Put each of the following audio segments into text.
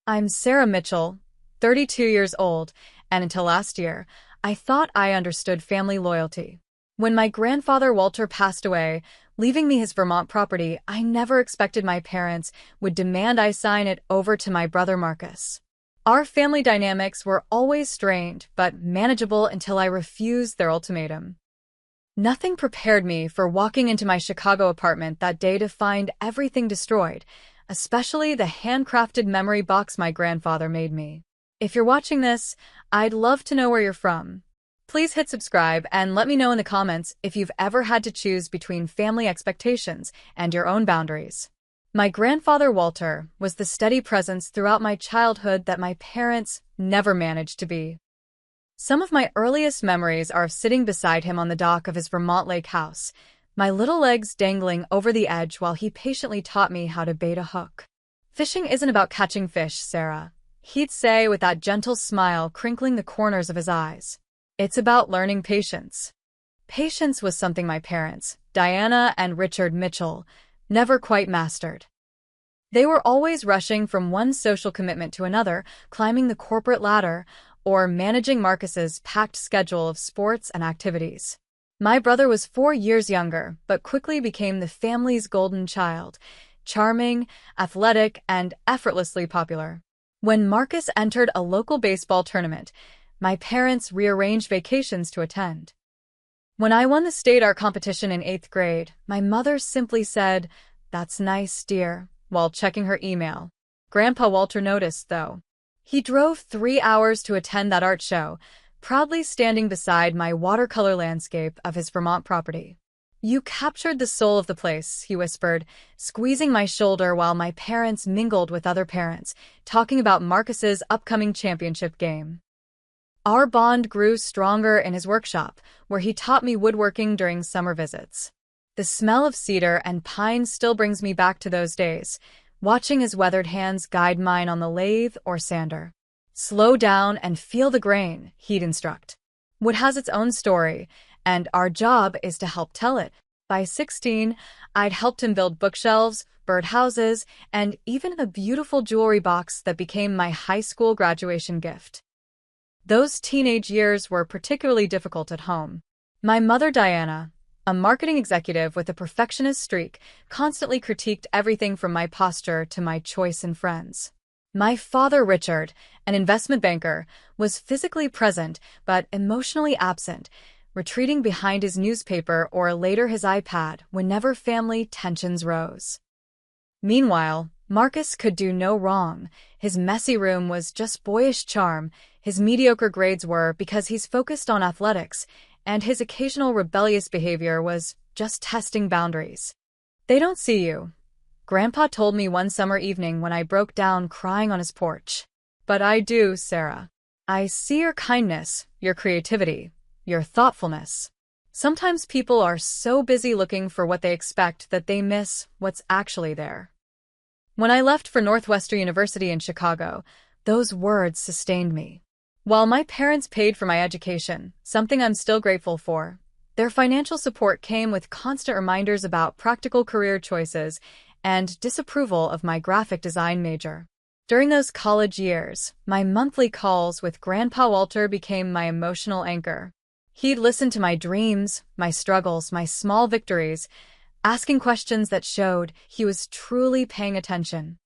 I'm Sarah Mitchell, 32 years old, and until last year, I thought I understood family loyalty. When my grandfather Walter passed away, leaving me his Vermont property, I never expected my parents would demand I sign it over to my brother Marcus. Our family dynamics were always strained, but manageable until I refused their ultimatum. Nothing prepared me for walking into my Chicago apartment that day to find everything destroyed, especially the handcrafted memory box my grandfather made me. If you're watching this, I'd love to know where you're from. Please hit subscribe and let me know in the comments if you've ever had to choose between family expectations and your own boundaries. My grandfather Walter was the steady presence throughout my childhood that my parents never managed to be. Some of my earliest memories are of sitting beside him on the dock of his Vermont lake house, my little legs dangling over the edge while he patiently taught me how to bait a hook. "Fishing isn't about catching fish, Sarah," he'd say with that gentle smile crinkling the corners of his eyes. "It's about learning patience." Patience was something my parents, Diana and Richard Mitchell, never quite mastered. They were always rushing from one social commitment to another, climbing the corporate ladder, or managing Marcus's packed schedule of sports and activities. My brother was 4 years younger, but quickly became the family's golden child, charming, athletic, and effortlessly popular. When Marcus entered a local baseball tournament, my parents rearranged vacations to attend. When I won the state art competition in 8th grade, my mother simply said, "That's nice, dear," while checking her email. Grandpa Walter noticed, though. He drove 3 hours to attend that art show, proudly standing beside my watercolor landscape of his Vermont property. "You captured the soul of the place," he whispered, squeezing my shoulder while my parents mingled with other parents, talking about Marcus's upcoming championship game. Our bond grew stronger in his workshop, where he taught me woodworking during summer visits. The smell of cedar and pine still brings me back to those days, watching his weathered hands guide mine on the lathe or sander. "Slow down and feel the grain," he'd instruct. "Wood has its own story, and our job is to help tell it." By 16, I'd helped him build bookshelves, birdhouses, and even the beautiful jewelry box that became my high school graduation gift. Those teenage years were particularly difficult at home. My mother, Diana, a marketing executive with a perfectionist streak, constantly critiqued everything from my posture to my choice in friends. My father, Richard, an investment banker, was physically present but emotionally absent, retreating behind his newspaper or later his iPad whenever family tensions rose. Meanwhile, Marcus could do no wrong. His messy room was just boyish charm, his mediocre grades were because he's focused on athletics, and his occasional rebellious behavior was just testing boundaries. "They don't see you," Grandpa told me one summer evening when I broke down crying on his porch. "But I do, Sarah. I see your kindness, your creativity, your thoughtfulness. Sometimes people are so busy looking for what they expect that they miss what's actually there." When I left for Northwestern University in Chicago, those words sustained me. While my parents paid for my education, something I'm still grateful for, their financial support came with constant reminders about practical career choices and disapproval of my graphic design major. During those college years, my monthly calls with Grandpa Walter became my emotional anchor. He'd listen to my dreams, my struggles, my small victories, asking questions that showed he was truly paying attention.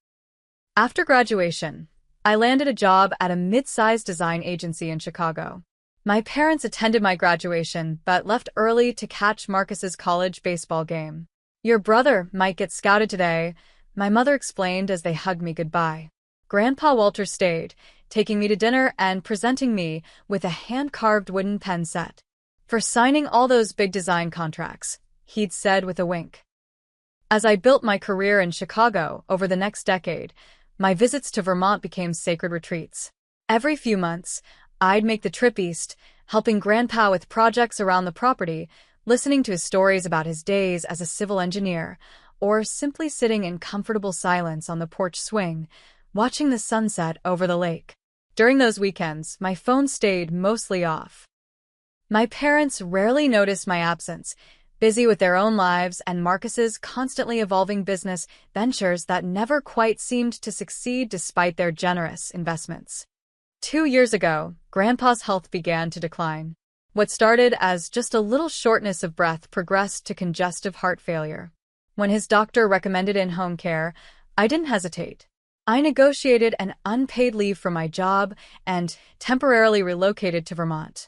After graduation, I landed a job at a mid-sized design agency in Chicago. My parents attended my graduation but left early to catch Marcus's college baseball game. "Your brother might get scouted today," my mother explained as they hugged me goodbye. Grandpa Walter stayed, taking me to dinner and presenting me with a hand-carved wooden pen set. "For signing all those big design contracts," he'd said with a wink. As I built my career in Chicago over the next decade, my visits to Vermont became sacred retreats. Every few months, I'd make the trip east, helping Grandpa with projects around the property, listening to his stories about his days as a civil engineer, or simply sitting in comfortable silence on the porch swing, watching the sunset over the lake. During those weekends, my phone stayed mostly off. My parents rarely noticed my absence, busy with their own lives and Marcus's constantly evolving business ventures that never quite seemed to succeed despite their generous investments. 2 years ago, Grandpa's health began to decline. What started as just a little shortness of breath progressed to congestive heart failure. When his doctor recommended in-home care, I didn't hesitate. I negotiated an unpaid leave from my job and temporarily relocated to Vermont.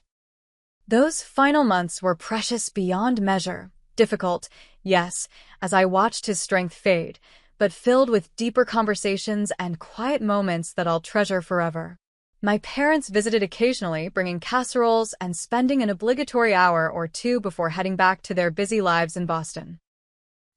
Those final months were precious beyond measure, difficult, yes, as I watched his strength fade, but filled with deeper conversations and quiet moments that I'll treasure forever. My parents visited occasionally, bringing casseroles and spending an obligatory hour or two before heading back to their busy lives in Boston.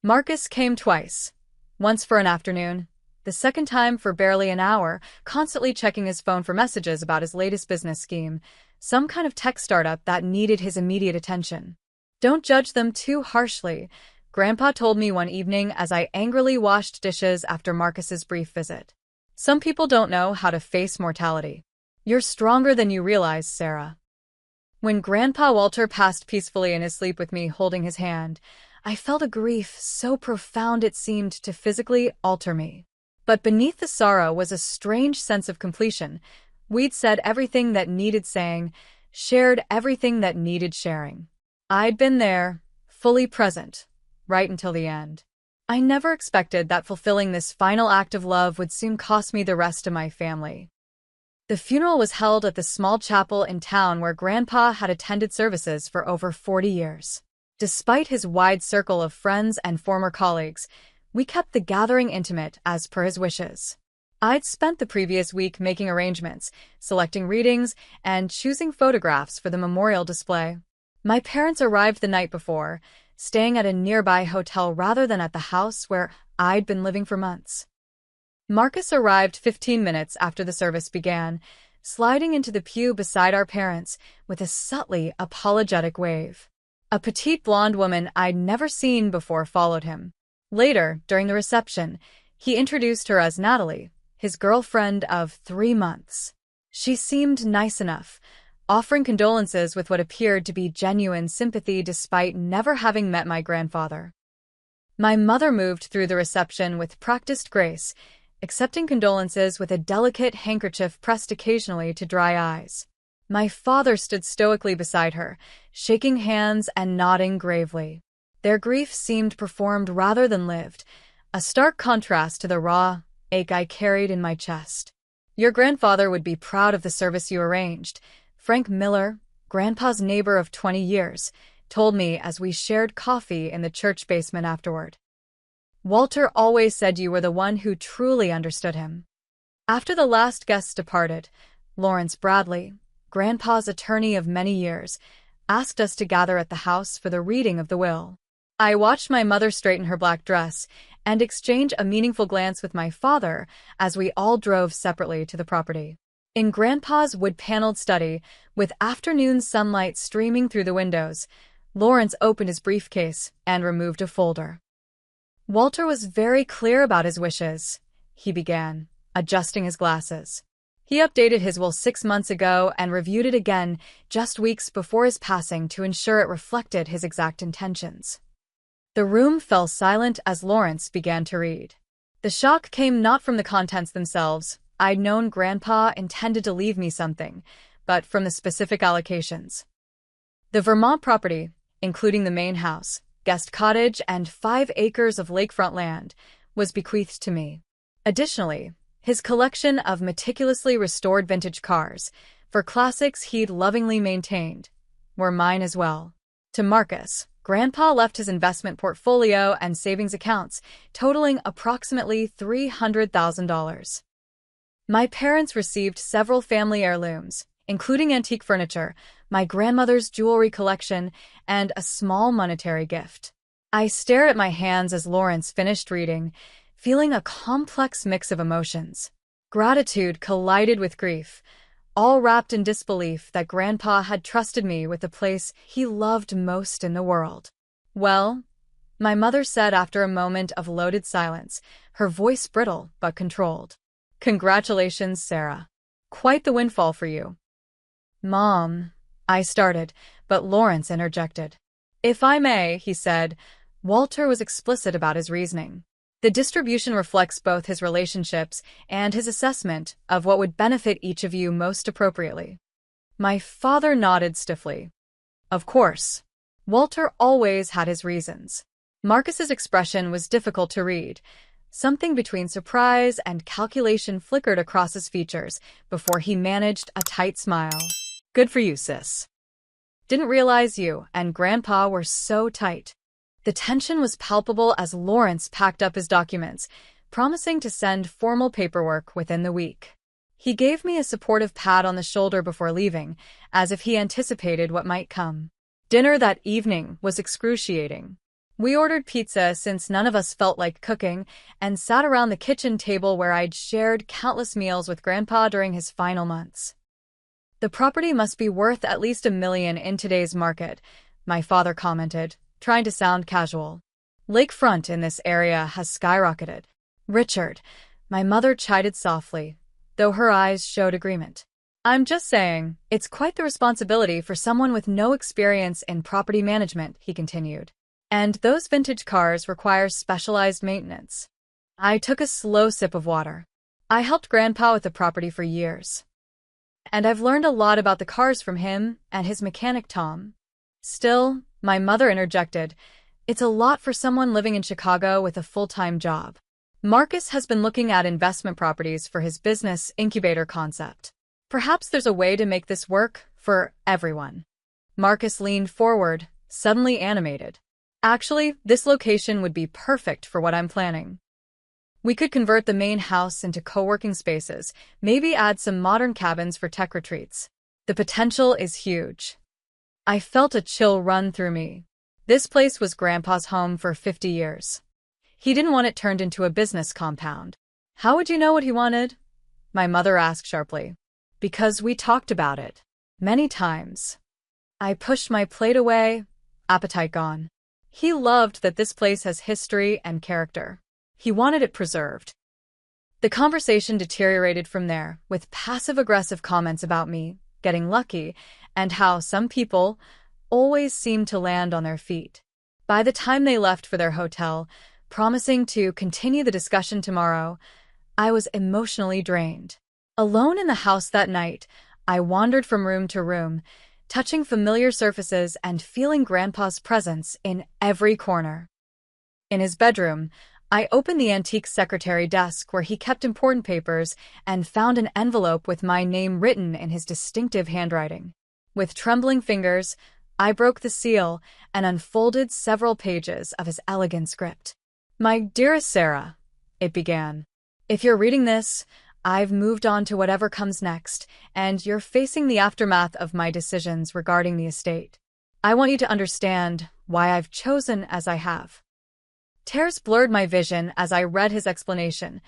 Marcus came twice, once for an afternoon, the second time for barely an hour, constantly checking his phone for messages about his latest business scheme, some kind of tech startup that needed his immediate attention. Don't judge them too harshly, Grandpa told me one evening as I angrily washed dishes after Marcus's brief visit. Some people don't know how to face mortality. You're stronger than you realize, Sarah. When Grandpa Walter passed peacefully in his sleep with me holding his hand, I felt a grief so profound it seemed to physically alter me. But beneath the sorrow was a strange sense of completion. We'd said everything that needed saying, shared everything that needed sharing. I'd been there, fully present, right until the end. I never expected that fulfilling this final act of love would soon cost me the rest of my family. The funeral was held at the small chapel in town where Grandpa had attended services for over 40 years. Despite his wide circle of friends and former colleagues, we kept the gathering intimate as per his wishes. I'd spent the previous week making arrangements, selecting readings, and choosing photographs for the memorial display. My parents arrived the night before, staying at a nearby hotel rather than at the house where I'd been living for months. Marcus arrived 15 minutes after the service began, sliding into the pew beside our parents with a subtly apologetic wave. A petite blonde woman I'd never seen before followed him. Later, during the reception, he introduced her as Natalie, his girlfriend of 3 months. She seemed nice enough, offering condolences with what appeared to be genuine sympathy despite never having met my grandfather. My mother moved through the reception with practiced grace, accepting condolences with a delicate handkerchief pressed occasionally to dry eyes. My father stood stoically beside her, shaking hands and nodding gravely. Their grief seemed performed rather than lived, a stark contrast to the raw ache I carried in my chest. Your grandfather would be proud of the service you arranged, Frank Miller, Grandpa's neighbor of 20 years, told me as we shared coffee in the church basement afterward. Walter always said you were the one who truly understood him. After the last guests departed, Lawrence Bradley, Grandpa's attorney of many years, asked us to gather at the house for the reading of the will. I watched my mother straighten her black dress and exchange a meaningful glance with my father as we all drove separately to the property. In Grandpa's wood-paneled study, with afternoon sunlight streaming through the windows, Lawrence opened his briefcase and removed a folder. Walter was very clear about his wishes, he began, adjusting his glasses. He updated his will 6 months ago and reviewed it again just weeks before his passing to ensure it reflected his exact intentions. The room fell silent as Lawrence began to read. The shock came not from the contents themselves. I'd known Grandpa intended to leave me something, but from the specific allocations. The Vermont property, including the main house, guest cottage, and 5 acres of lakefront land, was bequeathed to me. Additionally, his collection of meticulously restored vintage cars, for classics he'd lovingly maintained, were mine as well. To Marcus, Grandpa left his investment portfolio and savings accounts, totaling approximately $300,000. My parents received several family heirlooms, including antique furniture, my grandmother's jewelry collection, and a small monetary gift. I stared at my hands as Lawrence finished reading, feeling a complex mix of emotions. Gratitude collided with grief, all wrapped in disbelief that Grandpa had trusted me with the place he loved most in the world. Well, my mother said after a moment of loaded silence, her voice brittle but controlled. Congratulations, Sarah. Quite the windfall for you. Mom, I started, but Lawrence interjected. If I may, he said, Walter was explicit about his reasoning. The distribution reflects both his relationships and his assessment of what would benefit each of you most appropriately. My father nodded stiffly. Of course. Walter always had his reasons. Marcus's expression was difficult to read. Something between surprise and calculation flickered across his features before he managed a tight smile. Good for you, sis. Didn't realize you and Grandpa were so tight. The tension was palpable as Lawrence packed up his documents, promising to send formal paperwork within the week. He gave me a supportive pat on the shoulder before leaving, as if he anticipated what might come. Dinner that evening was excruciating. We ordered pizza since none of us felt like cooking, and sat around the kitchen table where I'd shared countless meals with Grandpa during his final months. The property must be worth at least $1 million in today's market, my father commented, trying to sound casual. Lakefront in this area has skyrocketed. Richard, my mother chided softly, though her eyes showed agreement. I'm just saying, it's quite the responsibility for someone with no experience in property management, he continued. And those vintage cars require specialized maintenance. I took a slow sip of water. I helped Grandpa with the property for years. And I've learned a lot about the cars from him and his mechanic Tom. Still, my mother interjected, it's a lot for someone living in Chicago with a full-time job. Marcus has been looking at investment properties for his business incubator concept. Perhaps there's a way to make this work for everyone. Marcus leaned forward, suddenly animated. Actually, this location would be perfect for what I'm planning. We could convert the main house into co-working spaces, maybe add some modern cabins for tech retreats. The potential is huge. I felt a chill run through me. This place was Grandpa's home for 50 years. He didn't want it turned into a business compound. How would you know what he wanted? My mother asked sharply. Because we talked about it. Many times. I pushed my plate away, appetite gone. He loved that this place has history and character. He wanted it preserved. The conversation deteriorated from there, with passive-aggressive comments about me, getting lucky, and how some people always seem to land on their feet. By the time they left for their hotel, promising to continue the discussion tomorrow, I was emotionally drained. Alone in the house that night, I wandered from room to room, touching familiar surfaces and feeling Grandpa's presence in every corner. In his bedroom, I opened the antique secretary desk where he kept important papers and found an envelope with my name written in his distinctive handwriting. With trembling fingers, I broke the seal and unfolded several pages of his elegant script. My dearest Sarah, it began. If you're reading this, I've moved on to whatever comes next, and you're facing the aftermath of my decisions regarding the estate. I want you to understand why I've chosen as I have. Tears blurred my vision as I read his explanation,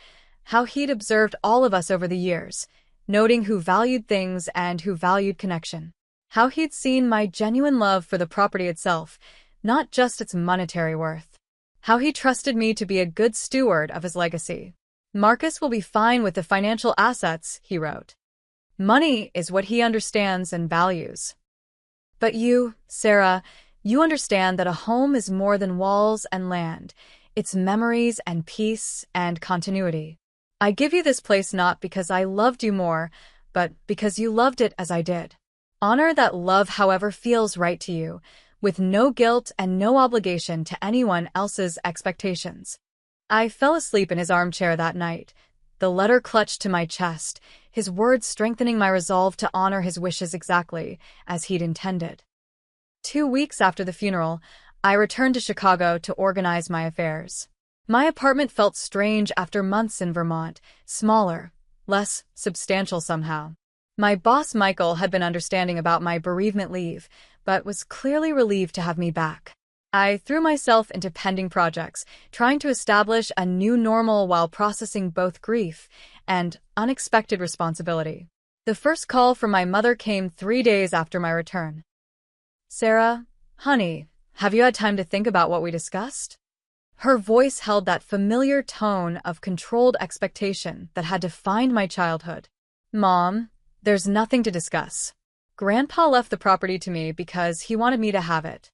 how he'd observed all of us over the years, noting who valued things and who valued connection. How he'd seen my genuine love for the property itself, not just its monetary worth. How he trusted me to be a good steward of his legacy. Marcus will be fine with the financial assets, he wrote. Money is what he understands and values. But you, Sarah, you understand that a home is more than walls and land. It's memories and peace and continuity. I give you this place not because I loved you more, but because you loved it as I did. Honor that love however feels right to you, with no guilt and no obligation to anyone else's expectations. I fell asleep in his armchair that night, the letter clutched to my chest, his words strengthening my resolve to honor his wishes exactly as he'd intended. 2 weeks after the funeral, I returned to Chicago to organize my affairs. My apartment felt strange after months in Vermont, smaller, less substantial somehow. My boss Michael had been understanding about my bereavement leave, but was clearly relieved to have me back. I threw myself into pending projects, trying to establish a new normal while processing both grief and unexpected responsibility. The first call from my mother came 3 days after my return. Sarah, honey, have you had time to think about what we discussed? Her voice held that familiar tone of controlled expectation that had defined my childhood. Mom, there's nothing to discuss. Grandpa left the property to me because he wanted me to have it.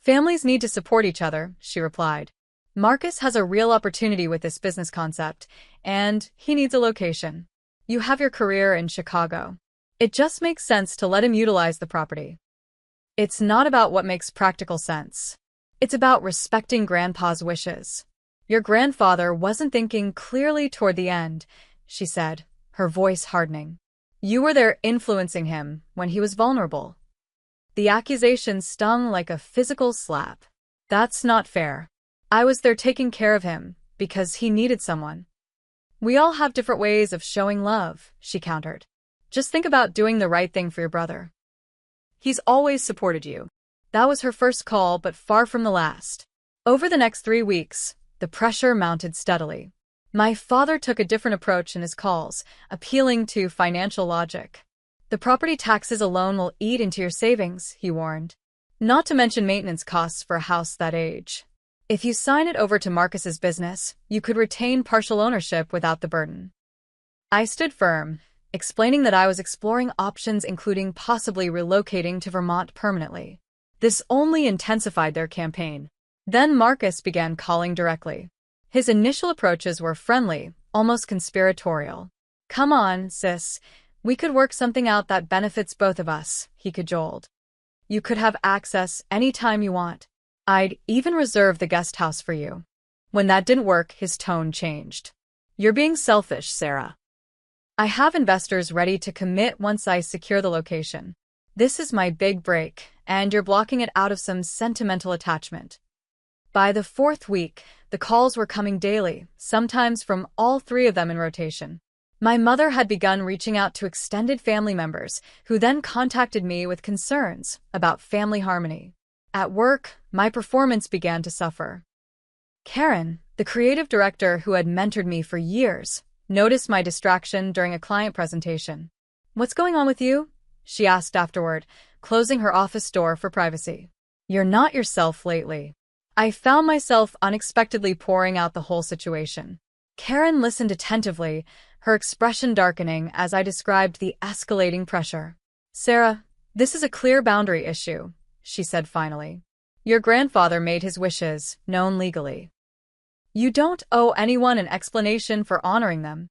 Families need to support each other, she replied. Marcus has a real opportunity with this business concept, and he needs a location. You have your career in Chicago. It just makes sense to let him utilize the property. It's not about what makes practical sense. It's about respecting Grandpa's wishes. Your grandfather wasn't thinking clearly toward the end, she said, her voice hardening. You were there influencing him when he was vulnerable. The accusation stung like a physical slap. That's not fair. I was there taking care of him because he needed someone. We all have different ways of showing love, she countered. Just think about doing the right thing for your brother. He's always supported you. That was her first call, but far from the last. Over the next 3 weeks, the pressure mounted steadily. My father took a different approach in his calls, appealing to financial logic. The property taxes alone will eat into your savings, he warned. Not to mention maintenance costs for a house that age. If you sign it over to Marcus's business, you could retain partial ownership without the burden. I stood firm, explaining that I was exploring options including possibly relocating to Vermont permanently. This only intensified their campaign. Then Marcus began calling directly. His initial approaches were friendly, almost conspiratorial. Come on, sis. We could work something out that benefits both of us, he cajoled. You could have access anytime you want. I'd even reserve the guest house for you. When that didn't work, his tone changed. You're being selfish, Sarah. I have investors ready to commit once I secure the location. This is my big break, and you're blocking it out of some sentimental attachment. By the 4th week, the calls were coming daily, sometimes from all 3 of them in rotation. My mother had begun reaching out to extended family members, who then contacted me with concerns about family harmony. At work, my performance began to suffer. Karen, the creative director who had mentored me for years, noticed my distraction during a client presentation. What's going on with you? She asked afterward, closing her office door for privacy. You're not yourself lately. I found myself unexpectedly pouring out the whole situation. Karen listened attentively, her expression darkening as I described the escalating pressure. Sarah, this is a clear boundary issue, she said finally. Your grandfather made his wishes known legally. You don't owe anyone an explanation for honoring them.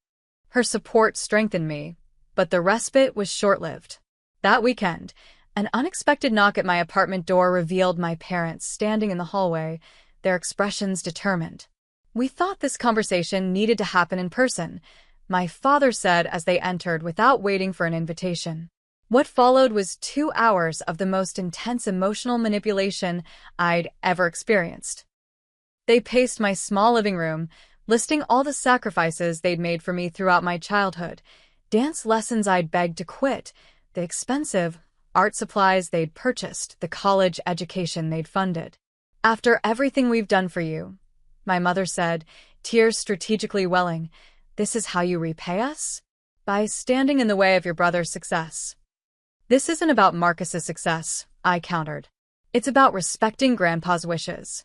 Her support strengthened me, but the respite was short-lived. That weekend, an unexpected knock at my apartment door revealed my parents standing in the hallway, their expressions determined. We thought this conversation needed to happen in person, my father said as they entered without waiting for an invitation. What followed was 2 hours of the most intense emotional manipulation I'd ever experienced. They paced my small living room, listing all the sacrifices they'd made for me throughout my childhood, dance lessons I'd begged to quit, the expensive art supplies they'd purchased, the college education they'd funded. After everything we've done for you, my mother said, tears strategically welling, this is how you repay us? By standing in the way of your brother's success. This isn't about Marcus's success, I countered. It's about respecting Grandpa's wishes.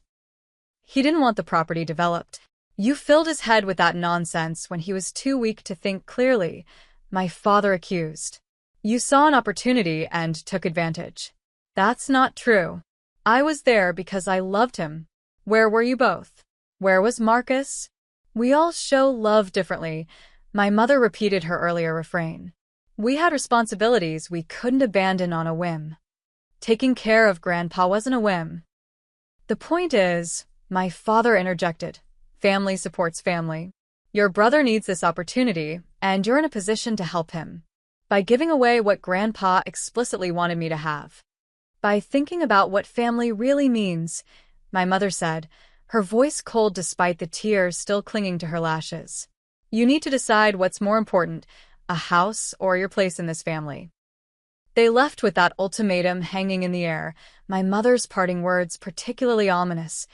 He didn't want the property developed. You filled his head with that nonsense when he was too weak to think clearly, my father accused. You saw an opportunity and took advantage. That's not true. I was there because I loved him. Where were you both? Where was Marcus? We all show love differently, my mother repeated her earlier refrain. We had responsibilities we couldn't abandon on a whim. Taking care of Grandpa wasn't a whim. The point is, my father interjected, family supports family. Your brother needs this opportunity, and you're in a position to help him. By giving away what Grandpa explicitly wanted me to have. By thinking about what family really means, my mother said, her voice cold despite the tears still clinging to her lashes. You need to decide what's more important, a house or your place in this family. They left with that ultimatum hanging in the air, my mother's parting words particularly ominous.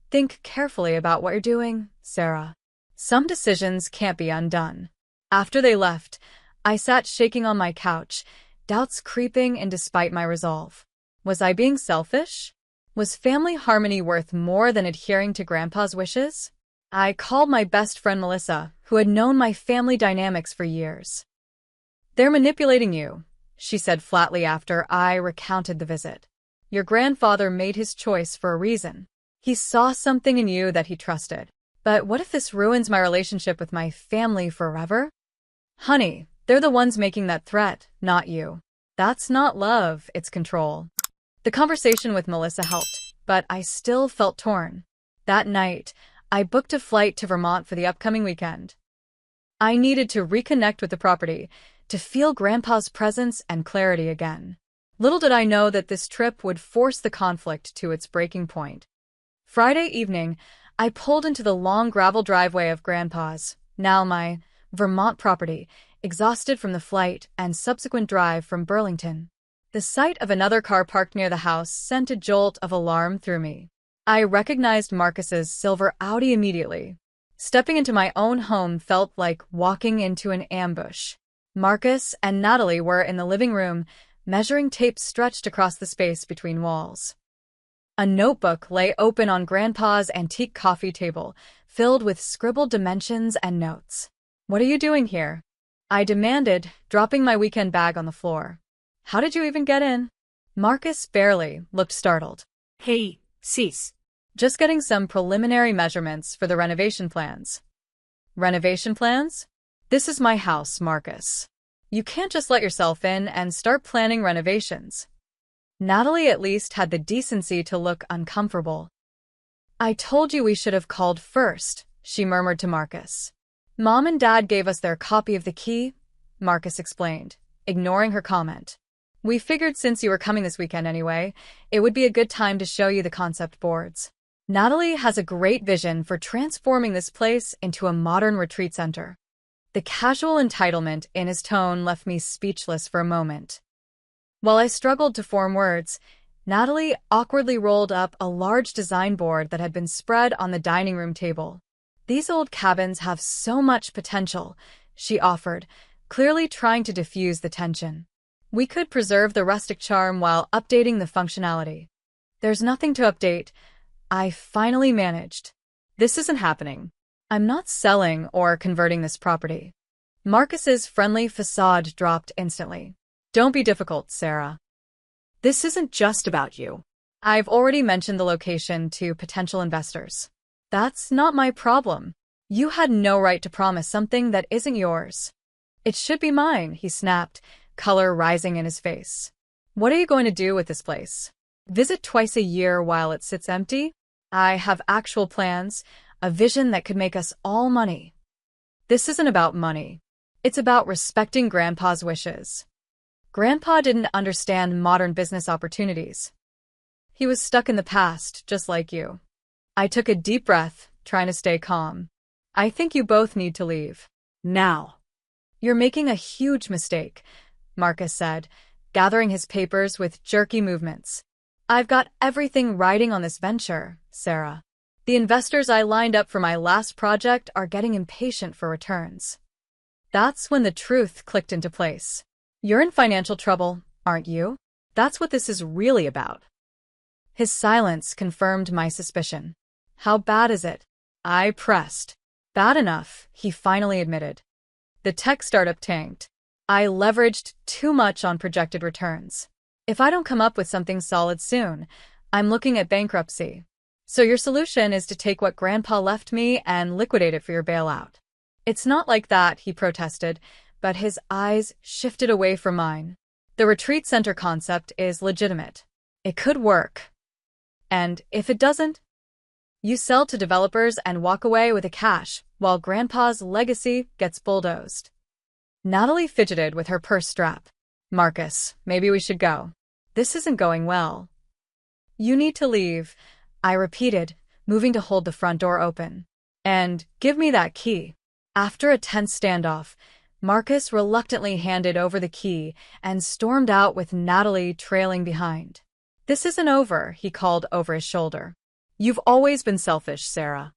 Think carefully about what you're doing, Sarah. Some decisions can't be undone. After they left, I sat shaking on my couch, doubts creeping in despite my resolve. Was I being selfish? Was family harmony worth more than adhering to Grandpa's wishes? I called my best friend Melissa, who had known my family dynamics for years. They're manipulating you, she said flatly after I recounted the visit. Your grandfather made his choice for a reason. He saw something in you that he trusted. But what if this ruins my relationship with my family forever? Honey, they're the ones making that threat, not you. That's not love, it's control. The conversation with Melissa helped, but I still felt torn. That night, I booked a flight to Vermont for the upcoming weekend. I needed to reconnect with the property, to feel Grandpa's presence and clarity again. Little did I know that this trip would force the conflict to its breaking point. Friday evening, I pulled into the long gravel driveway of Grandpa's, now my Vermont property, exhausted from the flight and subsequent drive from Burlington. The sight of another car parked near the house sent a jolt of alarm through me. I recognized Marcus's silver Audi immediately. Stepping into my own home felt like walking into an ambush. Marcus and Natalie were in the living room, measuring tape stretched across the space between walls. A notebook lay open on Grandpa's antique coffee table, filled with scribbled dimensions and notes. "What are you doing here?" I demanded, dropping my weekend bag on the floor. "How did you even get in?" Marcus barely looked startled. Hey, sis. "Just getting some preliminary measurements for the renovation plans." "Renovation plans? This is my house, Marcus. You can't just let yourself in and start planning renovations." Natalie at least had the decency to look uncomfortable. "I told you we should have called first," she murmured to Marcus. "Mom and Dad gave us their copy of the key," Marcus explained, ignoring her comment. "We figured since you were coming this weekend anyway, it would be a good time to show you the concept boards. Natalie has a great vision for transforming this place into a modern retreat center." The casual entitlement in his tone left me speechless for a moment. While I struggled to form words, Natalie awkwardly rolled up a large design board that had been spread on the dining room table. "These old cabins have so much potential," she offered, clearly trying to diffuse the tension. "We could preserve the rustic charm while updating the functionality." "There's nothing to update," I finally managed. "This isn't happening. I'm not selling or converting this property." Marcus's friendly facade dropped instantly. "Don't be difficult, Sarah. This isn't just about you. I've already mentioned the location to potential investors. That's not my problem. You had no right to promise something that isn't yours." "It should be mine," he snapped, color rising in his face. "What are you going to do with this place? Visit twice a year while it sits empty? I have actual plans, a vision that could make us all money." "This isn't about money. It's about respecting Grandpa's wishes." Grandpa didn't understand modern business opportunities. He was stuck in the past, just like you. I took a deep breath, trying to stay calm. "I think you both need to leave. Now." "You're making a huge mistake," Marcus said, gathering his papers with jerky movements. "I've got everything riding on this venture, Sarah. The investors I lined up for my last project are getting impatient for returns." That's when the truth clicked into place. "You're in financial trouble, aren't you? That's what this is really about." His silence confirmed my suspicion. "How bad is it?" I pressed. "Bad enough," he finally admitted. "The tech startup tanked. I leveraged too much on projected returns. If I don't come up with something solid soon, I'm looking at bankruptcy. So your solution is to take what Grandpa left me and liquidate it for your bailout." "It's not like that," he protested, but his eyes shifted away from mine. "The retreat center concept is legitimate. It could work. And if it doesn't, you sell to developers and walk away with the cash, while Grandpa's legacy gets bulldozed." Natalie fidgeted with her purse strap. "Marcus, maybe we should go. This isn't going well." "You need to leave," I repeated, moving to hold the front door open. "And give me that key." After a tense standoff, Marcus reluctantly handed over the key and stormed out with Natalie trailing behind. "This isn't over," he called over his shoulder. "You've always been selfish, Sarah.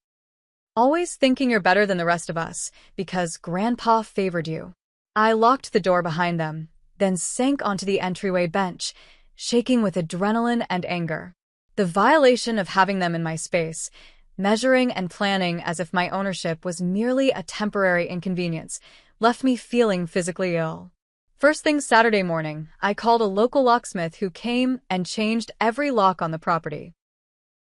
Always thinking you're better than the rest of us because Grandpa favored you." I locked the door behind them, then sank onto the entryway bench, shaking with adrenaline and anger. The violation of having them in my space, measuring and planning as if my ownership was merely a temporary inconvenience, left me feeling physically ill. First thing Saturday morning, I called a local locksmith who came and changed every lock on the property.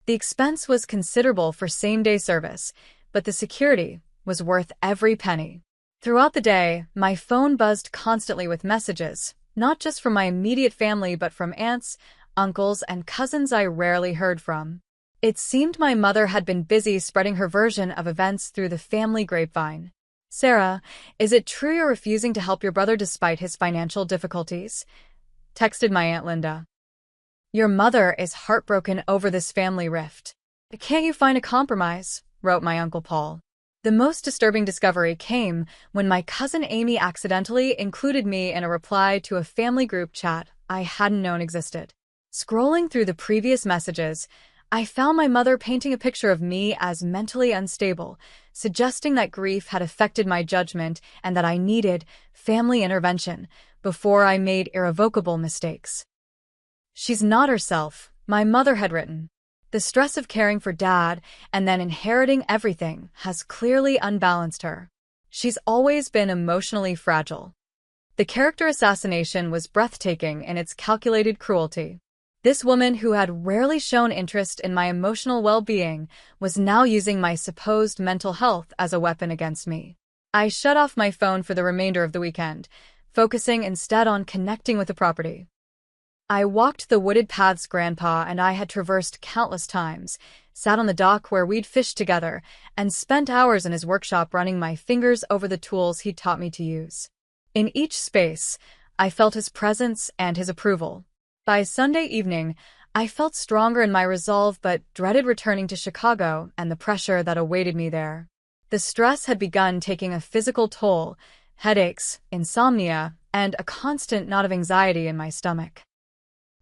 The expense was considerable for same-day service, but the security was worth every penny. Throughout the day, my phone buzzed constantly with messages, not just from my immediate family but from aunts, uncles, and cousins I rarely heard from. It seemed my mother had been busy spreading her version of events through the family grapevine. "Sarah, is it true you're refusing to help your brother despite his financial difficulties?" texted my Aunt Linda. "Your mother is heartbroken over this family rift. Can't you find a compromise?" wrote my Uncle Paul. The most disturbing discovery came when my cousin Amy accidentally included me in a reply to a family group chat I hadn't known existed. Scrolling through the previous messages, I found my mother painting a picture of me as mentally unstable, suggesting that grief had affected my judgment and that I needed family intervention before I made irrevocable mistakes. "She's not herself," my mother had written. "The stress of caring for Dad and then inheriting everything has clearly unbalanced her. She's always been emotionally fragile." The character assassination was breathtaking in its calculated cruelty. This woman who had rarely shown interest in my emotional well-being was now using my supposed mental health as a weapon against me. I shut off my phone for the remainder of the weekend, focusing instead on connecting with the property. I walked the wooded paths Grandpa and I had traversed countless times, sat on the dock where we'd fished together, and spent hours in his workshop running my fingers over the tools he'd taught me to use. In each space, I felt his presence and his approval. By Sunday evening, I felt stronger in my resolve but dreaded returning to Chicago and the pressure that awaited me there. The stress had begun taking a physical toll, headaches, insomnia, and a constant knot of anxiety in my stomach.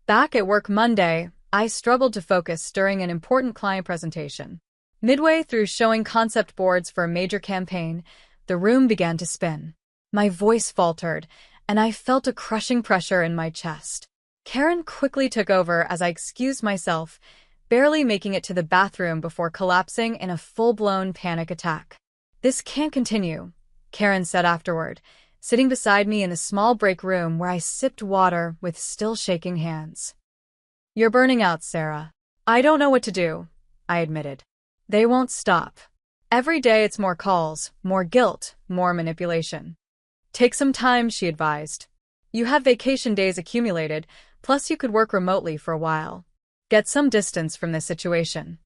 Back at work Monday, I struggled to focus during an important client presentation. Midway through showing concept boards for a major campaign, the room began to spin. My voice faltered, and I felt a crushing pressure in my chest. Karen quickly took over as I excused myself, barely making it to the bathroom before collapsing in a full-blown panic attack. "This can't continue," Karen said afterward, sitting beside me in the small break room where I sipped water with still shaking hands. "You're burning out, Sarah." "I don't know what to do," I admitted. "They won't stop. Every day it's more calls, more guilt, more manipulation." "Take some time," she advised. "You have vacation days accumulated, plus you could work remotely for a while. Get some distance from this situation."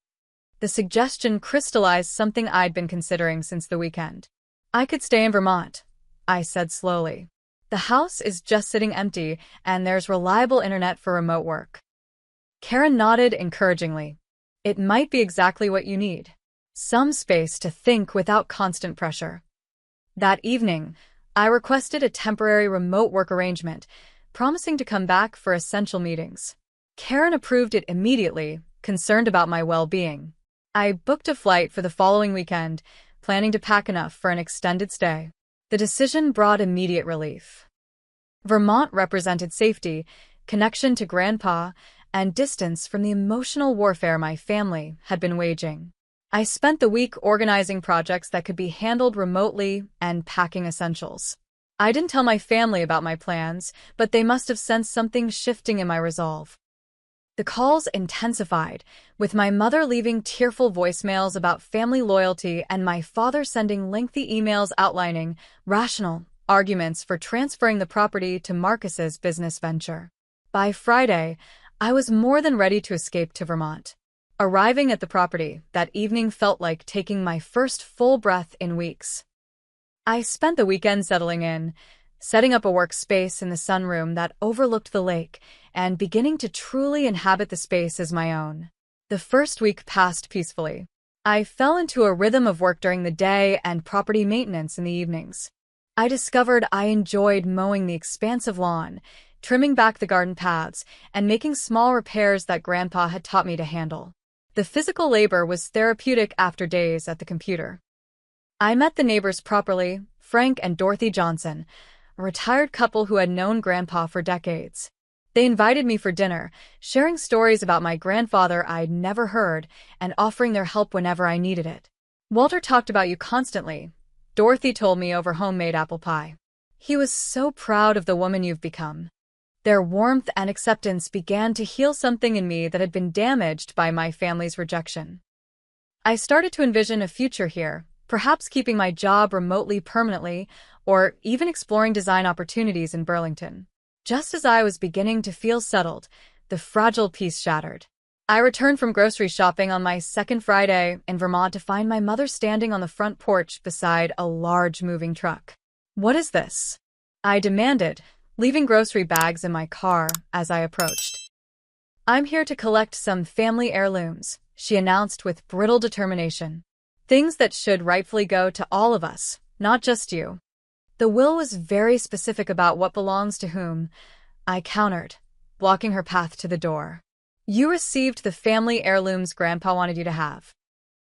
The suggestion crystallized something I'd been considering since the weekend. "I could stay in Vermont," I said slowly. "The house is just sitting empty, and there's reliable internet for remote work." Karen nodded encouragingly. "It might be exactly what you need. Some space to think without constant pressure." That evening, I requested a temporary remote work arrangement, promising to come back for essential meetings. Karen approved it immediately, concerned about my well-being. I booked a flight for the following weekend, planning to pack enough for an extended stay. The decision brought immediate relief. Vermont represented safety, connection to Grandpa, and distance from the emotional warfare my family had been waging. I spent the week organizing projects that could be handled remotely and packing essentials. I didn't tell my family about my plans, but they must have sensed something shifting in my resolve. The calls intensified, with my mother leaving tearful voicemails about family loyalty and my father sending lengthy emails outlining rational arguments for transferring the property to Marcus's business venture. By Friday, I was more than ready to escape to Vermont. Arriving at the property that evening felt like taking my first full breath in weeks. I spent the weekend settling in, setting up a workspace in the sunroom that overlooked the lake, and beginning to truly inhabit the space as my own. The first week passed peacefully. I fell into a rhythm of work during the day and property maintenance in the evenings. I discovered I enjoyed mowing the expansive lawn, trimming back the garden paths, and making small repairs that Grandpa had taught me to handle. The physical labor was therapeutic after days at the computer. I met the neighbors properly, Frank and Dorothy Johnson, a retired couple who had known Grandpa for decades. They invited me for dinner, sharing stories about my grandfather I'd never heard and offering their help whenever I needed it. "Walter talked about you constantly," Dorothy told me over homemade apple pie. He was so proud of the woman you've become. Their warmth and acceptance began to heal something in me that had been damaged by my family's rejection. I started to envision a future here, perhaps keeping my job remotely permanently, or even exploring design opportunities in Burlington. Just as I was beginning to feel settled, the fragile peace shattered. I returned from grocery shopping on my second Friday in Vermont to find my mother standing on the front porch beside a large moving truck. "What is this?" I demanded, leaving grocery bags in my car as I approached. "I'm here to collect some family heirlooms," she announced with brittle determination. "Things that should rightfully go to all of us, not just you." The will was very specific about what belongs to whom, I countered, blocking her path to the door. "You received the family heirlooms Grandpa wanted you to have.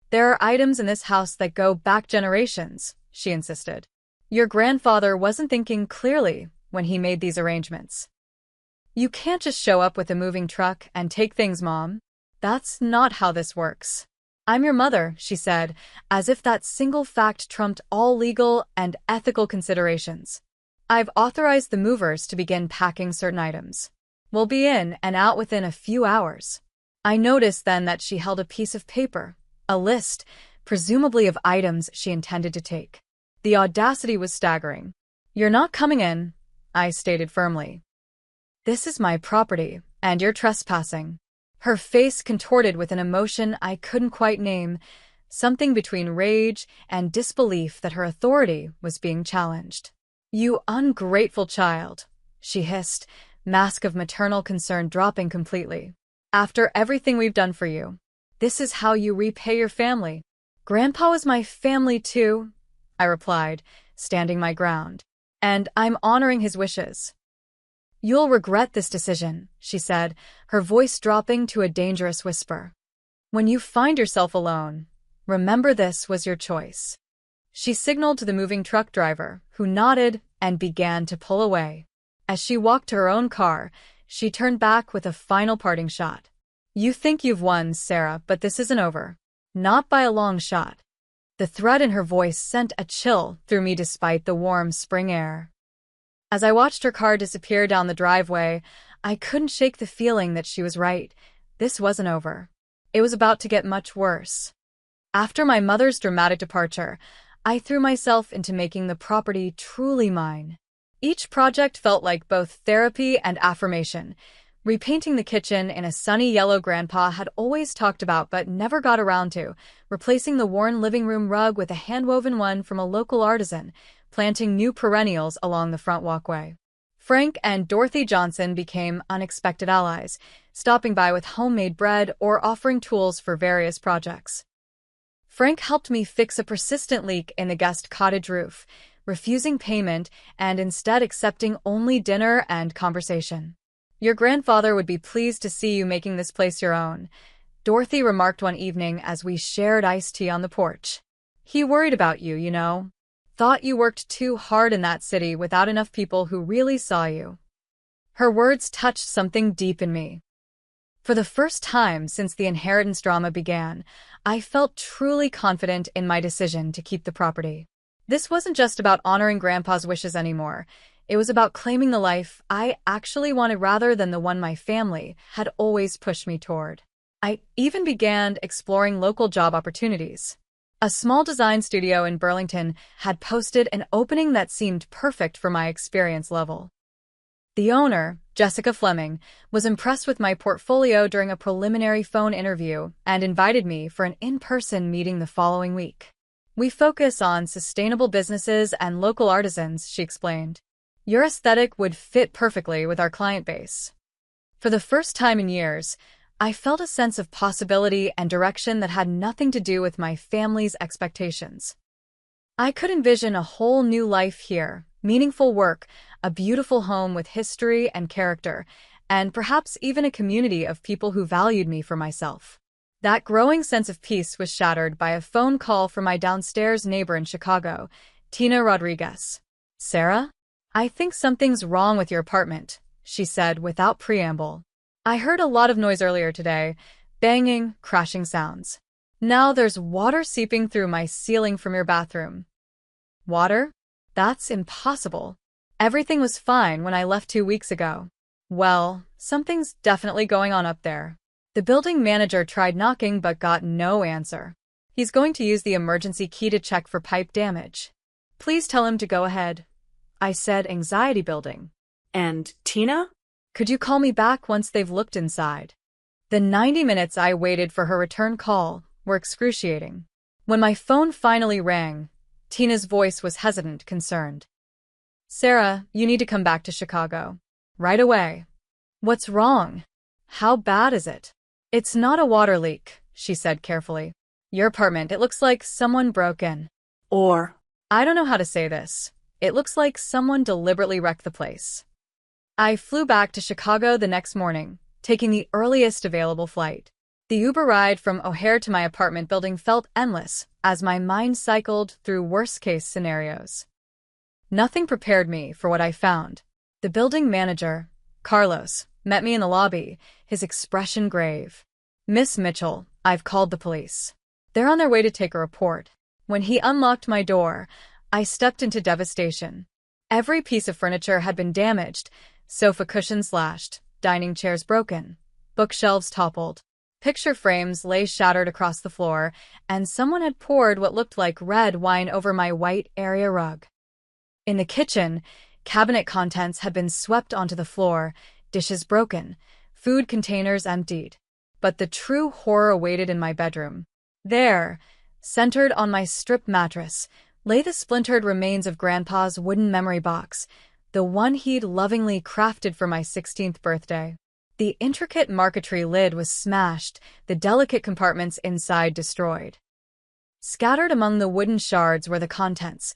There are items in this house that go back generations," she insisted. "Your grandfather wasn't thinking clearly when he made these arrangements. You can't just show up with a moving truck and take things, Mom. That's not how this works." "I'm your mother," she said, as if that single fact trumped all legal and ethical considerations. "I've authorized the movers to begin packing certain items. We'll be in and out within a few hours." I noticed then that she held a piece of paper, a list, presumably of items she intended to take. The audacity was staggering. "You're not coming in," I stated firmly. "This is my property, and you're trespassing." Her face contorted with an emotion I couldn't quite name, something between rage and disbelief that her authority was being challenged. "You ungrateful child," she hissed, mask of maternal concern dropping completely. "After everything we've done for you, this is how you repay your family." "Grandpa was my family too," I replied, standing my ground. "And I'm honoring his wishes." "You'll regret this decision," she said, her voice dropping to a dangerous whisper. "When you find yourself alone, remember this was your choice." She signaled to the moving truck driver, who nodded and began to pull away. As she walked to her own car, she turned back with a final parting shot. "You think you've won, Sarah, but this isn't over. Not by a long shot." The threat in her voice sent a chill through me despite the warm spring air. As I watched her car disappear down the driveway, I couldn't shake the feeling that she was right. This wasn't over. It was about to get much worse. After my mother's dramatic departure, I threw myself into making the property truly mine. Each project felt like both therapy and affirmation. Repainting the kitchen in a sunny yellow Grandpa had always talked about but never got around to, replacing the worn living room rug with a hand-woven one from a local artisan, planting new perennials along the front walkway. Frank and Dorothy Johnson became unexpected allies, stopping by with homemade bread or offering tools for various projects. Frank helped me fix a persistent leak in the guest cottage roof, refusing payment and instead accepting only dinner and conversation. "Your grandfather would be pleased to see you making this place your own," Dorothy remarked one evening as we shared iced tea on the porch. "He worried about you, you know. Thought you worked too hard in that city without enough people who really saw you." Her words touched something deep in me. For the first time since the inheritance drama began, I felt truly confident in my decision to keep the property. This wasn't just about honoring Grandpa's wishes anymore. It was about claiming the life I actually wanted rather than the one my family had always pushed me toward. I even began exploring local job opportunities. A small design studio in Burlington had posted an opening that seemed perfect for my experience level. The owner, Jessica Fleming, was impressed with my portfolio during a preliminary phone interview and invited me for an in-person meeting the following week. "We focus on sustainable businesses and local artisans," she explained. "Your aesthetic would fit perfectly with our client base." For the first time in years, I felt a sense of possibility and direction that had nothing to do with my family's expectations. I could envision a whole new life here, meaningful work, a beautiful home with history and character, and perhaps even a community of people who valued me for myself. That growing sense of peace was shattered by a phone call from my downstairs neighbor in Chicago, Tina Rodriguez. "Sarah? I think something's wrong with your apartment," she said without preamble. "I heard a lot of noise earlier today, banging, crashing sounds. Now there's water seeping through my ceiling from your bathroom." "Water? That's impossible." Everything was fine when I left 2 weeks ago. Well, something's definitely going on up there. The building manager tried knocking but got no answer. He's going to use the emergency key to check for pipe damage. Please tell him to go ahead, I said, anxiety building. And Tina? Could you call me back once they've looked inside? The 90 minutes I waited for her return call were excruciating. When my phone finally rang, Tina's voice was hesitant, concerned. Sarah, you need to come back to Chicago. Right away. What's wrong? How bad is it? It's not a water leak, she said carefully. Your apartment, it looks like someone broke in. Or, I don't know how to say this. It looks like someone deliberately wrecked the place. I flew back to Chicago the next morning, taking the earliest available flight. The Uber ride from O'Hare to my apartment building felt endless as my mind cycled through worst-case scenarios. Nothing prepared me for what I found. The building manager, Carlos, met me in the lobby, his expression grave. Miss Mitchell, I've called the police. They're on their way to take a report. When he unlocked my door, I stepped into devastation. Every piece of furniture had been damaged, sofa cushions slashed, dining chairs broken, bookshelves toppled. Picture frames lay shattered across the floor, and someone had poured what looked like red wine over my white area rug. In the kitchen, cabinet contents had been swept onto the floor, dishes broken, food containers emptied. But the true horror awaited in my bedroom. There, centered on my strip mattress, lay the splintered remains of Grandpa's wooden memory box, the one he'd lovingly crafted for my 16th birthday. The intricate marquetry lid was smashed, the delicate compartments inside destroyed. Scattered among the wooden shards were the contents: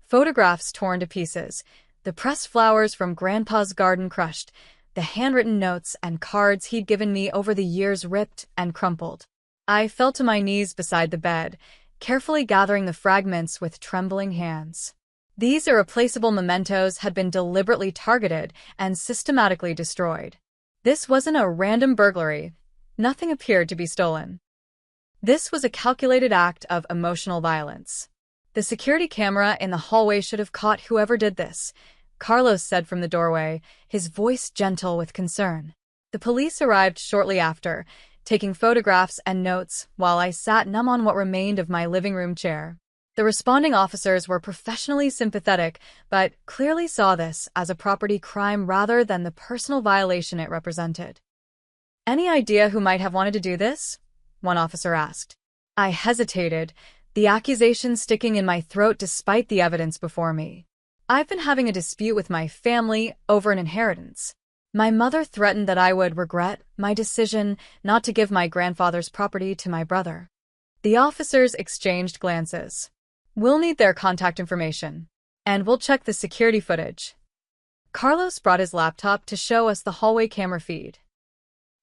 photographs torn to pieces, the pressed flowers from Grandpa's garden crushed, the handwritten notes and cards he'd given me over the years ripped and crumpled. I fell to my knees beside the bed, carefully gathering the fragments with trembling hands. These irreplaceable mementos had been deliberately targeted and systematically destroyed. This wasn't a random burglary. Nothing appeared to be stolen. This was a calculated act of emotional violence. The security camera in the hallway should have caught whoever did this, Carlos said from the doorway, his voice gentle with concern. The police arrived shortly after, taking photographs and notes while I sat numb on what remained of my living room chair. The responding officers were professionally sympathetic, but clearly saw this as a property crime rather than the personal violation it represented. Any idea who might have wanted to do this? One officer asked. I hesitated, the accusation sticking in my throat despite the evidence before me. I've been having a dispute with my family over an inheritance. My mother threatened that I would regret my decision not to give my grandfather's property to my brother. The officers exchanged glances. We'll need their contact information, and we'll check the security footage. Carlos brought his laptop to show us the hallway camera feed.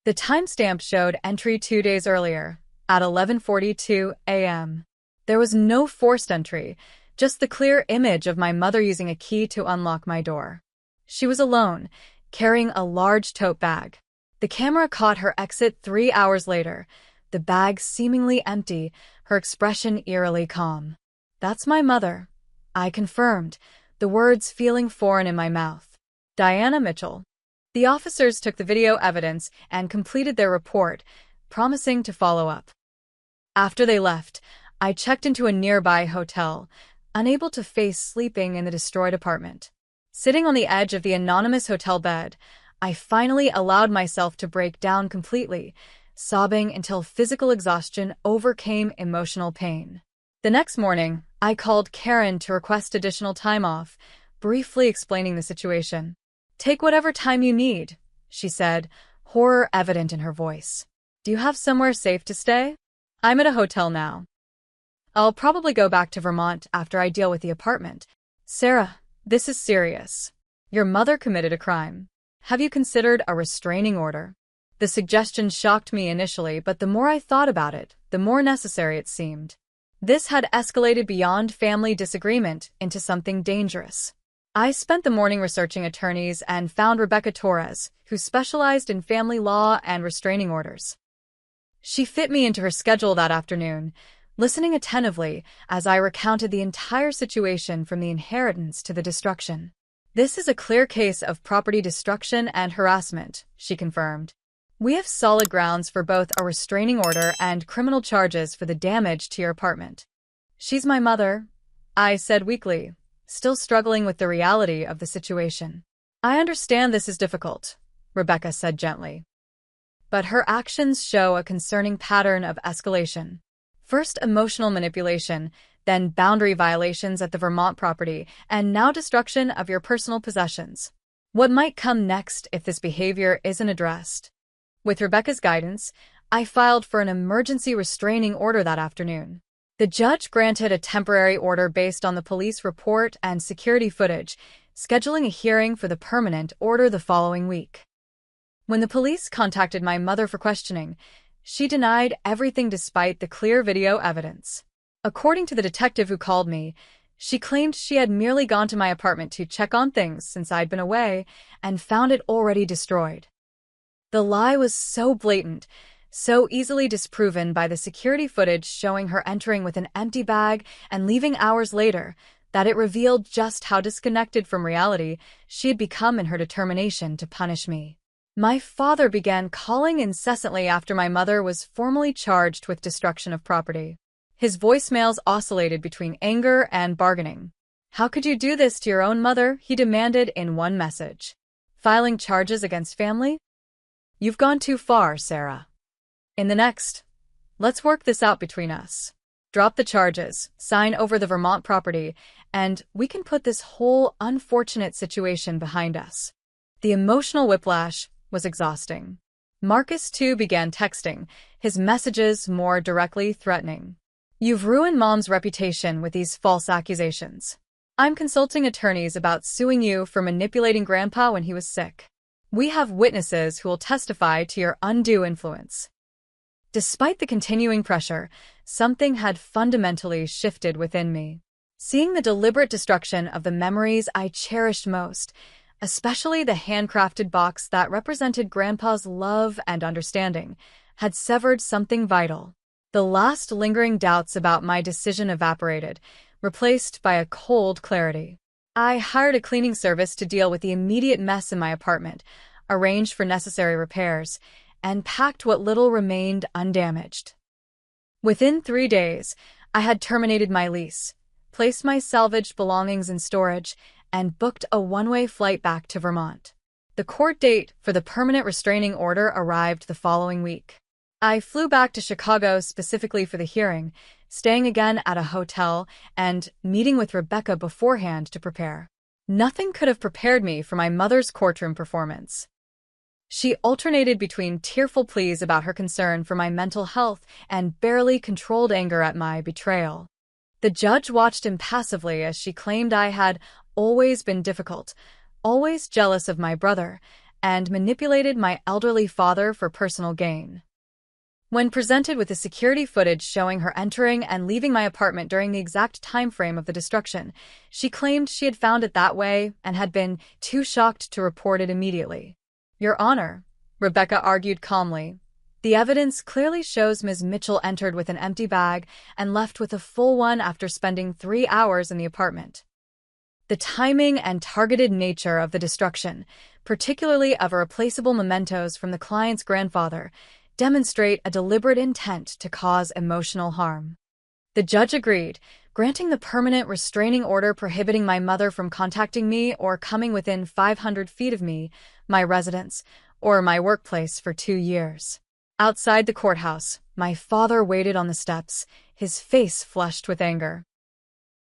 The timestamp showed entry 2 days earlier, at 11:42 a.m. There was no forced entry, just the clear image of my mother using a key to unlock my door. She was alone, carrying a large tote bag. The camera caught her exit 3 hours later, the bag seemingly empty, her expression eerily calm. That's my mother, I confirmed, the words feeling foreign in my mouth. Diana Mitchell. The officers took the video evidence and completed their report, promising to follow up. After they left, I checked into a nearby hotel, unable to face sleeping in the destroyed apartment. Sitting on the edge of the anonymous hotel bed, I finally allowed myself to break down completely, sobbing until physical exhaustion overcame emotional pain. The next morning, I called Karen to request additional time off, briefly explaining the situation. Take whatever time you need, she said, horror evident in her voice. Do you have somewhere safe to stay? I'm at a hotel now. I'll probably go back to Vermont after I deal with the apartment. Sarah, this is serious. Your mother committed a crime. Have you considered a restraining order? The suggestion shocked me initially, but the more I thought about it, the more necessary it seemed. This had escalated beyond family disagreement into something dangerous. I spent the morning researching attorneys and found Rebecca Torres, who specialized in family law and restraining orders. She fit me into her schedule that afternoon, listening attentively as I recounted the entire situation from the inheritance to the destruction. This is a clear case of property destruction and harassment, she confirmed. We have solid grounds for both a restraining order and criminal charges for the damage to your apartment. She's my mother, I said weakly, still struggling with the reality of the situation. I understand this is difficult, Rebecca said gently. But her actions show a concerning pattern of escalation. First emotional manipulation, then boundary violations at the Vermont property, and now destruction of your personal possessions. What might come next if this behavior isn't addressed? With Rebecca's guidance, I filed for an emergency restraining order that afternoon. The judge granted a temporary order based on the police report and security footage, scheduling a hearing for the permanent order the following week. When the police contacted my mother for questioning, she denied everything despite the clear video evidence. According to the detective who called me, she claimed she had merely gone to my apartment to check on things since I'd been away and found it already destroyed. The lie was so blatant, so easily disproven by the security footage showing her entering with an empty bag and leaving hours later, that it revealed just how disconnected from reality she had become in her determination to punish me. My father began calling incessantly after my mother was formally charged with destruction of property. His voicemails oscillated between anger and bargaining. "How could you do this to your own mother?" he demanded in one message. "Filing charges against family? You've gone too far, Sarah." In the next, "Let's work this out between us. Drop the charges, sign over the Vermont property, and we can put this whole unfortunate situation behind us." The emotional whiplash was exhausting. Marcus, too, began texting, his messages more directly threatening. "You've ruined Mom's reputation with these false accusations. I'm consulting attorneys about suing you for manipulating Grandpa when he was sick. We have witnesses who will testify to your undue influence." Despite the continuing pressure, something had fundamentally shifted within me. Seeing the deliberate destruction of the memories I cherished most, especially the handcrafted box that represented Grandpa's love and understanding, had severed something vital. The last lingering doubts about my decision evaporated, replaced by a cold clarity. I hired a cleaning service to deal with the immediate mess in my apartment, arranged for necessary repairs, and packed what little remained undamaged. Within 3 days, I had terminated my lease, placed my salvaged belongings in storage, and booked a one-way flight back to Vermont. The court date for the permanent restraining order arrived the following week. I flew back to Chicago specifically for the hearing, staying again at a hotel and meeting with Rebecca beforehand to prepare. Nothing could have prepared me for my mother's courtroom performance. She alternated between tearful pleas about her concern for my mental health and barely controlled anger at my betrayal. The judge watched impassively as she claimed I had always been difficult, always jealous of my brother, and manipulated my elderly father for personal gain. When presented with the security footage showing her entering and leaving my apartment during the exact time frame of the destruction, she claimed she had found it that way and had been too shocked to report it immediately. "Your Honor," Rebecca argued calmly, "the evidence clearly shows Ms. Mitchell entered with an empty bag and left with a full one after spending 3 hours in the apartment. The timing and targeted nature of the destruction, particularly of irreplaceable mementos from the client's grandfather, demonstrate a deliberate intent to cause emotional harm." The judge agreed, granting the permanent restraining order prohibiting my mother from contacting me or coming within 500 feet of me, my residence, or my workplace for 2 years. Outside the courthouse, my father waited on the steps, his face flushed with anger.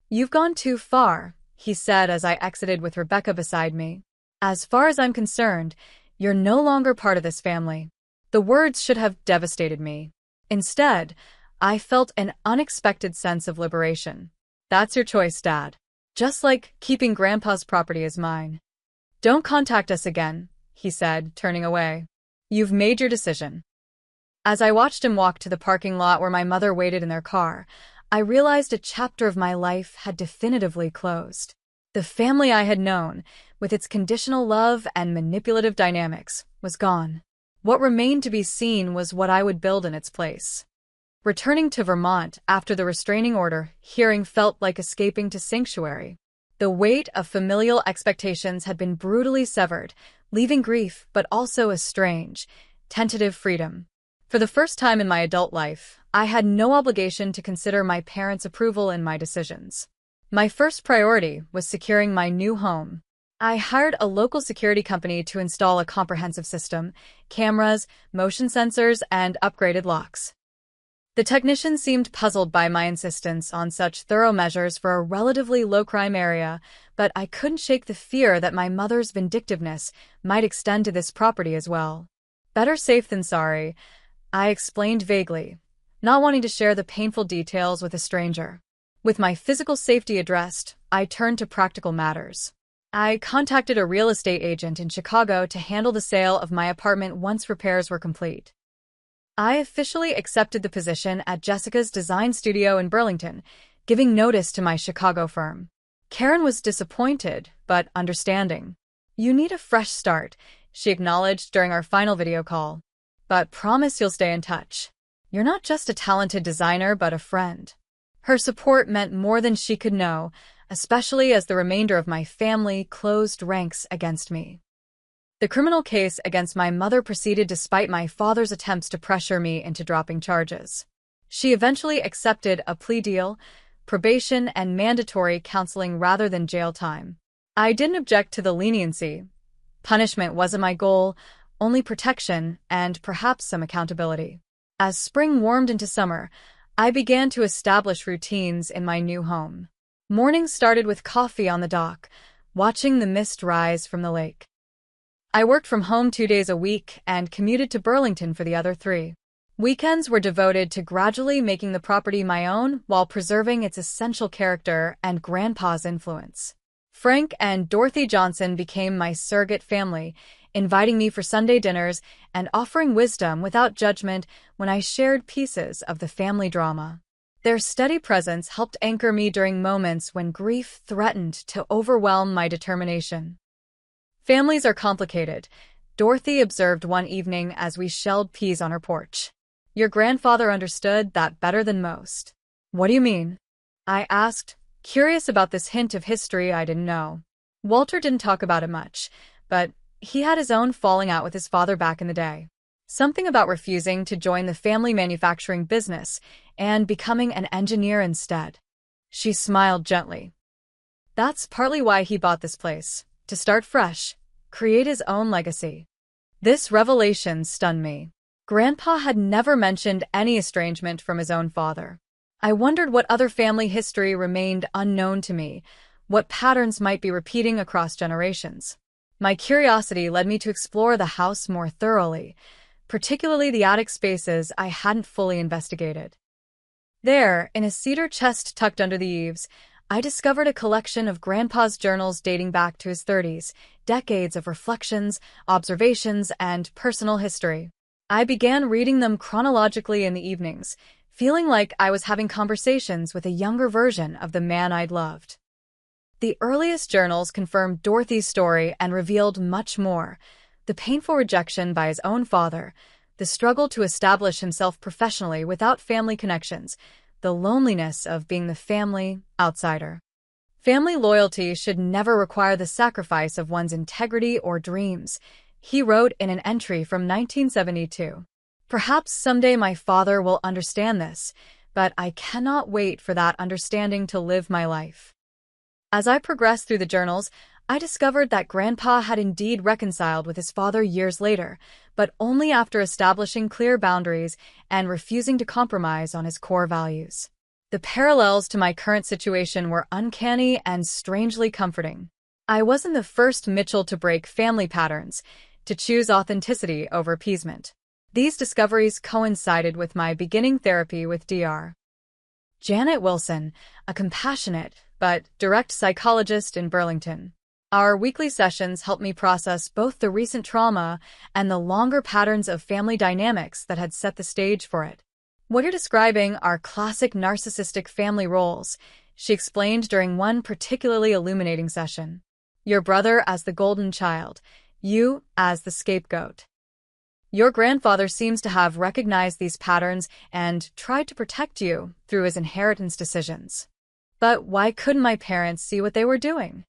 "You've gone too far," he said as I exited with Rebecca beside me. "As far as I'm concerned, you're no longer part of this family." The words should have devastated me. Instead, I felt an unexpected sense of liberation. "That's your choice, Dad. Just like keeping Grandpa's property is mine." "Don't contact us again," he said, turning away. "You've made your decision." As I watched him walk to the parking lot where my mother waited in their car, I realized a chapter of my life had definitively closed. The family I had known, with its conditional love and manipulative dynamics, was gone. What remained to be seen was what I would build in its place. Returning to Vermont after the restraining order hearing felt like escaping to sanctuary. The weight of familial expectations had been brutally severed, leaving grief but also a strange, tentative freedom. For the first time in my adult life, I had no obligation to consider my parents' approval in my decisions. My first priority was securing my new home. I hired a local security company to install a comprehensive system, cameras, motion sensors, and upgraded locks. The technician seemed puzzled by my insistence on such thorough measures for a relatively low-crime area, but I couldn't shake the fear that my mother's vindictiveness might extend to this property as well. Better safe than sorry, I explained vaguely, not wanting to share the painful details with a stranger. With my physical safety addressed, I turned to practical matters. I contacted a real estate agent in Chicago to handle the sale of my apartment once repairs were complete. I officially accepted the position at Jessica's design studio in Burlington, giving notice to my Chicago firm. Karen was disappointed, but understanding. "You need a fresh start," she acknowledged during our final video call. "But promise you'll stay in touch. You're not just a talented designer, but a friend." Her support meant more than she could know, especially as the remainder of my family closed ranks against me. The criminal case against my mother proceeded despite my father's attempts to pressure me into dropping charges. She eventually accepted a plea deal, probation, and mandatory counseling rather than jail time. I didn't object to the leniency. Punishment wasn't my goal, only protection and perhaps some accountability. As spring warmed into summer, I began to establish routines in my new home. Mornings started with coffee on the dock, watching the mist rise from the lake. I worked from home 2 days a week and commuted to Burlington for the other 3. Weekends were devoted to gradually making the property my own while preserving its essential character and Grandpa's influence. Frank and Dorothy Johnson became my surrogate family, inviting me for Sunday dinners and offering wisdom without judgment when I shared pieces of the family drama. Their steady presence helped anchor me during moments when grief threatened to overwhelm my determination. "Families are complicated," Dorothy observed one evening as we shelled peas on her porch. "Your grandfather understood that better than most." "What do you mean?" I asked, curious about this hint of history I didn't know. Walter didn't talk about it much, but he had his own falling out with his father back in the day. Something about refusing to join the family manufacturing business and becoming an engineer instead. She smiled gently. "That's partly why he bought this place. To start fresh, create his own legacy." This revelation stunned me. Grandpa had never mentioned any estrangement from his own father. I wondered what other family history remained unknown to me, what patterns might be repeating across generations. My curiosity led me to explore the house more thoroughly, particularly the attic spaces I hadn't fully investigated. There, in a cedar chest tucked under the eaves, I discovered a collection of Grandpa's journals dating back to his 30s, decades of reflections, observations, and personal history. I began reading them chronologically in the evenings, feeling like I was having conversations with a younger version of the man I'd loved. The earliest journals confirmed Dorothy's story and revealed much more: the painful rejection by his own father, the struggle to establish himself professionally without family connections, the loneliness of being the family outsider. Family loyalty should never require the sacrifice of one's integrity or dreams, he wrote in an entry from 1972. Perhaps someday my father will understand this, but I cannot wait for that understanding to live my life. As I progressed through the journals, I discovered that Grandpa had indeed reconciled with his father years later, but only after establishing clear boundaries and refusing to compromise on his core values. The parallels to my current situation were uncanny and strangely comforting. I wasn't the first Mitchell to break family patterns, to choose authenticity over appeasement. These discoveries coincided with my beginning therapy with Dr. Janet Wilson, a compassionate but direct psychologist in Burlington. Our weekly sessions helped me process both the recent trauma and the longer patterns of family dynamics that had set the stage for it. "What you're describing are classic narcissistic family roles," she explained during one particularly illuminating session. "Your brother as the golden child, you as the scapegoat. Your grandfather seems to have recognized these patterns and tried to protect you through his inheritance decisions. But why couldn't my parents see what they were doing?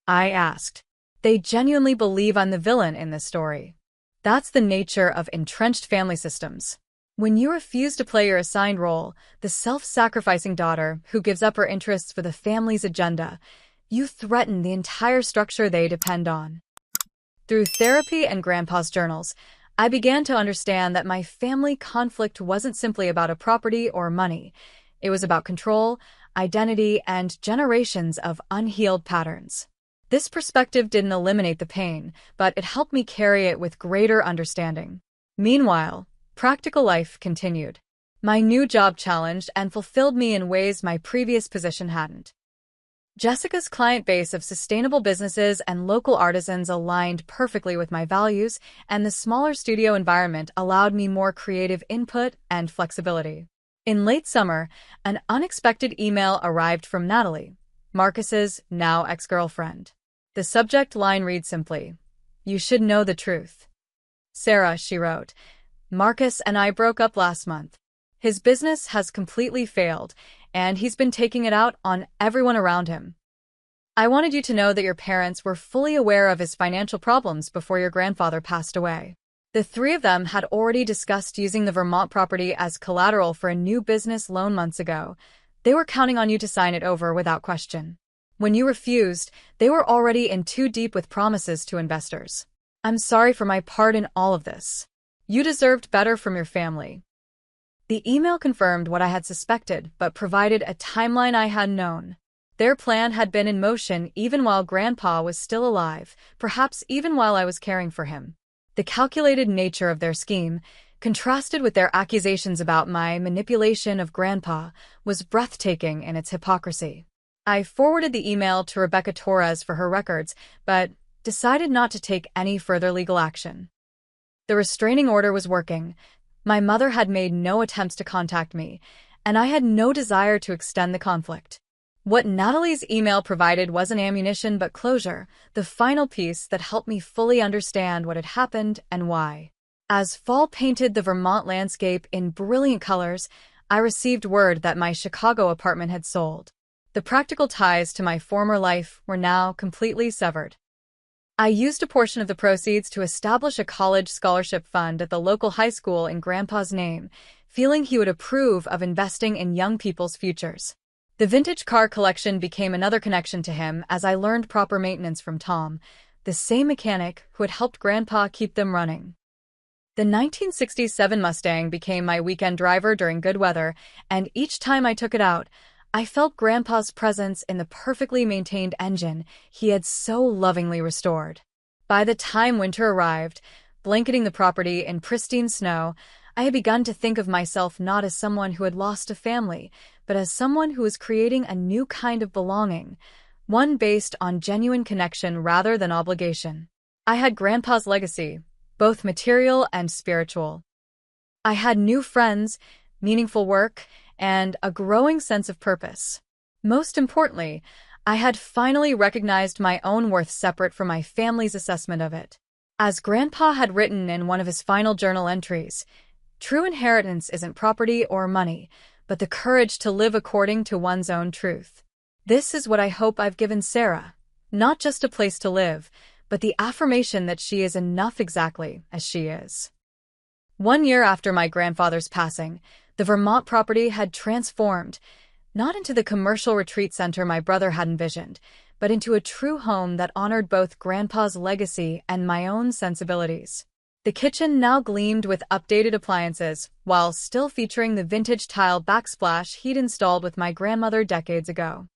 I asked. They genuinely believe I'm the villain in this story. That's the nature of entrenched family systems. When you refuse to play your assigned role, the self-sacrificing daughter who gives up her interests for the family's agenda, you threaten the entire structure they depend on. Through therapy and Grandpa's journals, I began to understand that my family conflict wasn't simply about a property or money. It was about control, identity, and generations of unhealed patterns. This perspective didn't eliminate the pain, but it helped me carry it with greater understanding. Meanwhile, practical life continued. My new job challenged and fulfilled me in ways my previous position hadn't. Jessica's client base of sustainable businesses and local artisans aligned perfectly with my values, and the smaller studio environment allowed me more creative input and flexibility. In late summer, an unexpected email arrived from Natalie, Marcus's now ex-girlfriend. The subject line read simply, "You should know the truth. Sarah," she wrote, "Marcus and I broke up last month. His business has completely failed, and he's been taking it out on everyone around him. I wanted you to know that your parents were fully aware of his financial problems before your grandfather passed away. The three of them had already discussed using the Vermont property as collateral for a new business loan months ago. They were counting on you to sign it over without question. When you refused, they were already in too deep with promises to investors. I'm sorry for my part in all of this. You deserved better from your family." The email confirmed what I had suspected, but provided a timeline I hadn't known. Their plan had been in motion even while Grandpa was still alive, perhaps even while I was caring for him. The calculated nature of their scheme, contrasted with their accusations about my manipulation of Grandpa, was breathtaking in its hypocrisy. I forwarded the email to Rebecca Torres for her records, but decided not to take any further legal action. The restraining order was working. My mother had made no attempts to contact me, and I had no desire to extend the conflict. What Natalie's email provided wasn't ammunition but closure, the final piece that helped me fully understand what had happened and why. As fall painted the Vermont landscape in brilliant colors, I received word that my Chicago apartment had sold. The practical ties to my former life were now completely severed. I used a portion of the proceeds to establish a college scholarship fund at the local high school in Grandpa's name, feeling he would approve of investing in young people's futures. The vintage car collection became another connection to him as I learned proper maintenance from Tom, the same mechanic who had helped Grandpa keep them running. The 1967 Mustang became my weekend driver during good weather, and each time I took it out, I felt Grandpa's presence in the perfectly maintained engine he had so lovingly restored. By the time winter arrived, blanketing the property in pristine snow, I had begun to think of myself not as someone who had lost a family, but as someone who was creating a new kind of belonging, one based on genuine connection rather than obligation. I had Grandpa's legacy, both material and spiritual. I had new friends, meaningful work, and a growing sense of purpose. Most importantly, I had finally recognized my own worth separate from my family's assessment of it. As Grandpa had written in one of his final journal entries, true inheritance isn't property or money, but the courage to live according to one's own truth. This is what I hope I've given Sarah, not just a place to live, but the affirmation that she is enough exactly as she is. 1 year after my grandfather's passing, the Vermont property had transformed, not into the commercial retreat center my brother had envisioned, but into a true home that honored both Grandpa's legacy and my own sensibilities. The kitchen now gleamed with updated appliances, while still featuring the vintage tile backsplash he'd installed with my grandmother decades ago.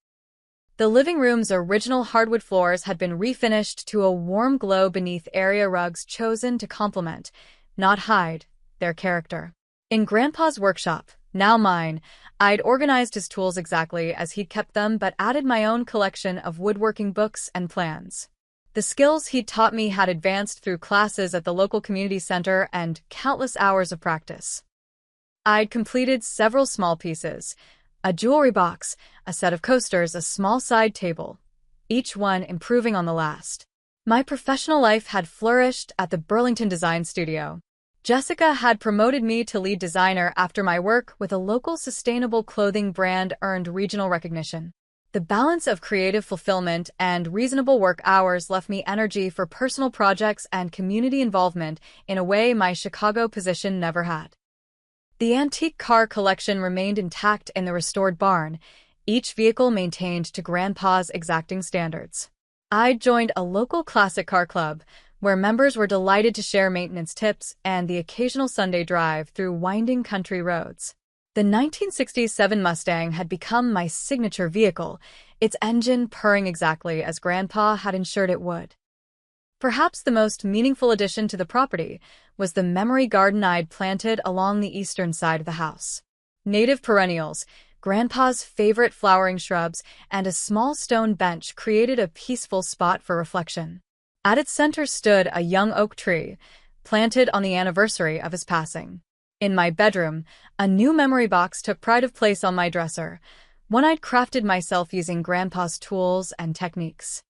The living room's original hardwood floors had been refinished to a warm glow beneath area rugs chosen to complement, not hide, their character. In Grandpa's workshop, now mine, I'd organized his tools exactly as he'd kept them but added my own collection of woodworking books and plans. The skills he'd taught me had advanced through classes at the local community center and countless hours of practice. I'd completed several small pieces, a jewelry box, a set of coasters, a small side table, each one improving on the last. My professional life had flourished at the Burlington Design Studio. Jessica had promoted me to lead designer after my work with a local sustainable clothing brand earned regional recognition. The balance of creative fulfillment and reasonable work hours left me energy for personal projects and community involvement in a way my Chicago position never had. The antique car collection remained intact in the restored barn, each vehicle maintained to Grandpa's exacting standards. I joined a local classic car club, where members were delighted to share maintenance tips and the occasional Sunday drive through winding country roads. The 1967 Mustang had become my signature vehicle, its engine purring exactly as Grandpa had ensured it would. Perhaps the most meaningful addition to the property was the memory garden I'd planted along the eastern side of the house. Native perennials, Grandpa's favorite flowering shrubs, and a small stone bench created a peaceful spot for reflection. At its center stood a young oak tree, planted on the anniversary of his passing. In my bedroom, a new memory box took pride of place on my dresser, one I'd crafted myself using Grandpa's tools and techniques.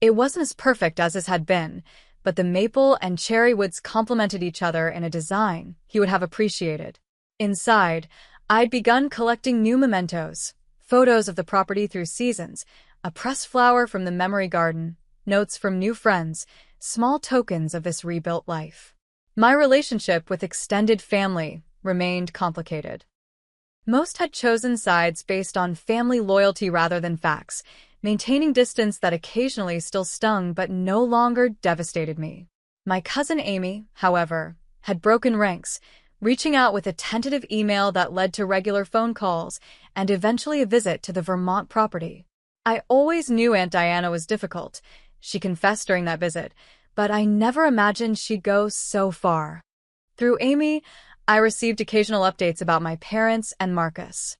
It wasn't as perfect as his had been, but the maple and cherry woods complemented each other in a design he would have appreciated. Inside, I'd begun collecting new mementos, photos of the property through seasons, a pressed flower from the memory garden, notes from new friends, small tokens of this rebuilt life. My relationship with extended family remained complicated. Most had chosen sides based on family loyalty rather than facts, maintaining distance that occasionally still stung but no longer devastated me. My cousin Amy, however, had broken ranks, reaching out with a tentative email that led to regular phone calls and eventually a visit to the Vermont property. I always knew Aunt Diana was difficult, she confessed during that visit, but I never imagined she'd go so far. Through Amy, I received occasional updates about my parents and Marcus.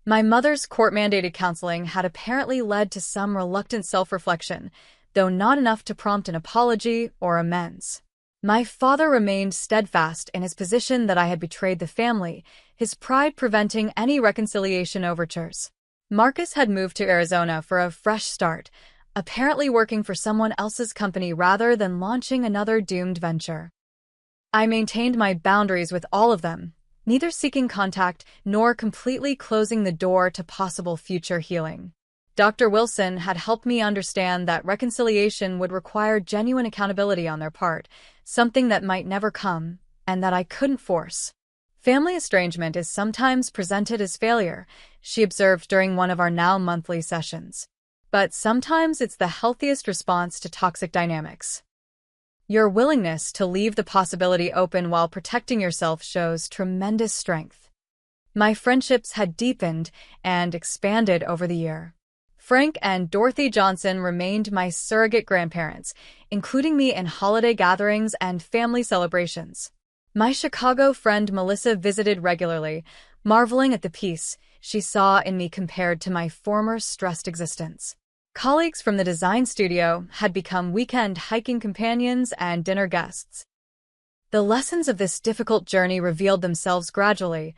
My mother's court-mandated counseling had apparently led to some reluctant self-reflection, though not enough to prompt an apology or amends. My father remained steadfast in his position that I had betrayed the family, his pride preventing any reconciliation overtures. Marcus had moved to Arizona for a fresh start, apparently working for someone else's company rather than launching another doomed venture. I maintained my boundaries with all of them, neither seeking contact nor completely closing the door to possible future healing. Dr. Wilson had helped me understand that reconciliation would require genuine accountability on their part, something that might never come, and that I couldn't force. Family estrangement is sometimes presented as failure, she observed during one of our now monthly sessions. But sometimes it's the healthiest response to toxic dynamics. Your willingness to leave the possibility open while protecting yourself shows tremendous strength. My friendships had deepened and expanded over the year. Frank and Dorothy Johnson remained my surrogate grandparents, including me in holiday gatherings and family celebrations. My Chicago friend Melissa visited regularly, marveling at the peace she saw in me compared to my former stressed existence. Colleagues from the design studio had become weekend hiking companions and dinner guests. The lessons of this difficult journey revealed themselves gradually,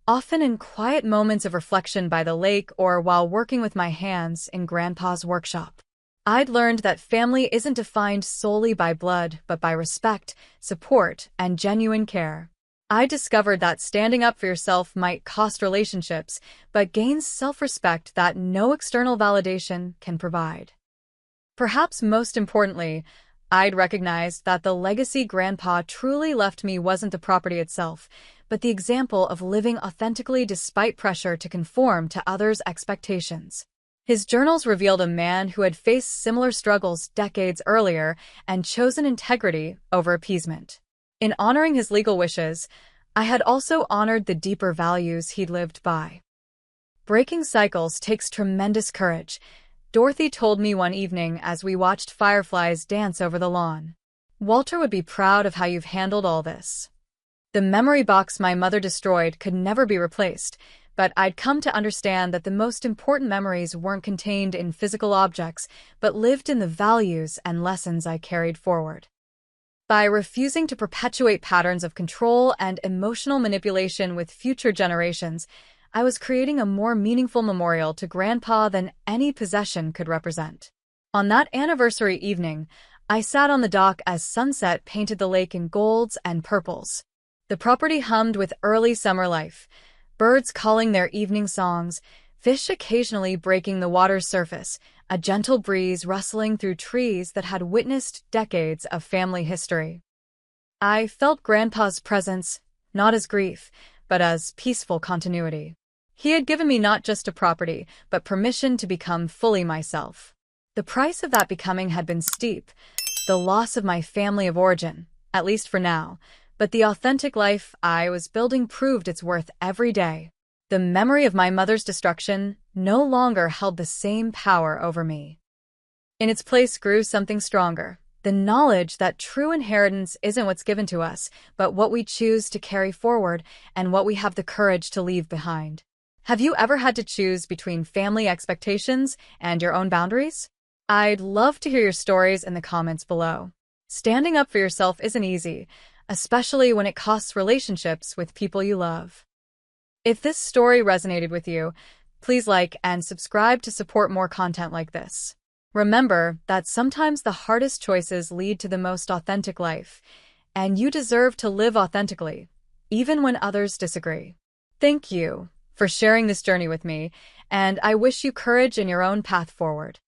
often in quiet moments of reflection by the lake or while working with my hands in Grandpa's workshop. I'd learned that family isn't defined solely by blood, but by respect, support, and genuine care. I discovered that standing up for yourself might cost relationships, but gains self-respect that no external validation can provide. Perhaps most importantly, I'd recognized that the legacy Grandpa truly left me wasn't the property itself, but the example of living authentically despite pressure to conform to others' expectations. His journals revealed a man who had faced similar struggles decades earlier and chosen integrity over appeasement. In honoring his legal wishes, I had also honored the deeper values he'd lived by. Breaking cycles takes tremendous courage, Dorothy told me one evening as we watched fireflies dance over the lawn. Walter would be proud of how you've handled all this. The memory box my mother destroyed could never be replaced, but I'd come to understand that the most important memories weren't contained in physical objects, but lived in the values and lessons I carried forward. By refusing to perpetuate patterns of control and emotional manipulation with future generations, I was creating a more meaningful memorial to Grandpa than any possession could represent. On that anniversary evening, I sat on the dock as sunset painted the lake in golds and purples. The property hummed with early summer life, birds calling their evening songs, fish occasionally breaking the water's surface, a gentle breeze rustling through trees that had witnessed decades of family history. I felt Grandpa's presence, not as grief, but as peaceful continuity. He had given me not just a property, but permission to become fully myself. The price of that becoming had been steep, the loss of my family of origin, at least for now, but the authentic life I was building proved its worth every day. The memory of my mother's destruction no longer held the same power over me. In its place grew something stronger, the knowledge that true inheritance isn't what's given to us, but what we choose to carry forward and what we have the courage to leave behind. Have you ever had to choose between family expectations and your own boundaries? I'd love to hear your stories in the comments below. Standing up for yourself isn't easy, especially when it costs relationships with people you love. If this story resonated with you, please like and subscribe to support more content like this. Remember that sometimes the hardest choices lead to the most authentic life, and you deserve to live authentically, even when others disagree. Thank you for sharing this journey with me, and I wish you courage in your own path forward.